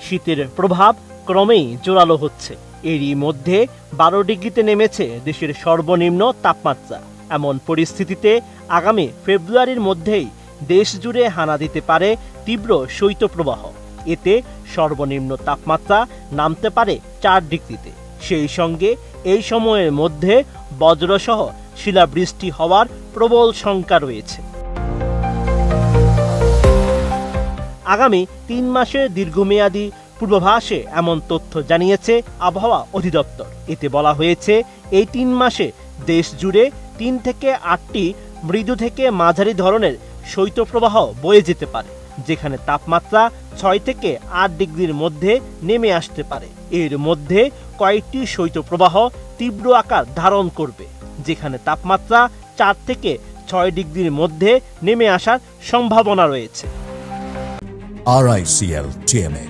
শীতের প্রভাব ক্রমেই জোরালো হচ্ছে। এরই মধ্যে 12 ডিগ্রিতে নেমেছে দেশের সর্বনিম্ন তাপমাত্রা। এমন পরিস্থিতিতে আগামী ফেব্রুয়ারির মধ্যেই দেশ জুড়ে হানা দিতে পারে তীব্র শৈত্যপ্রবাহ। এতে সর্বনিম্ন তাপমাত্রা নামতে পারে 4 ডিগ্রিতে। সেই সঙ্গে এই সময়ের মধ্যে বজ্রসহ শিলাবৃষ্টি হওয়ার প্রবল শঙ্কা রয়েছে। আগামী 3 মাসের দীর্ঘমেয়াদী পূর্বাভাসে এমন তথ্য জানিয়েছে আবহাওয়া অধিদপ্তর। এতে বলা হয়েছে, এই 3 মাসে দেশ জুড়ে 3 থেকে 8টি মৃদু থেকে মাঝারি ধরনের শৈত্যপ্রবাহ বয়ে যেতে পারে, যেখানে তাপমাত্রা 6 থেকে 8 ডিগ্রির মধ্যে নেমে আসতে পারে। এর মধ্যে কয়েকটি শৈত্যপ্রবাহ তীব্র আকার ধারণ করবে, যেখানে তাপমাত্রা 4 থেকে 6 ডিগ্রির মধ্যে নেমে আসার সম্ভাবনা রয়েছে। RICL TMA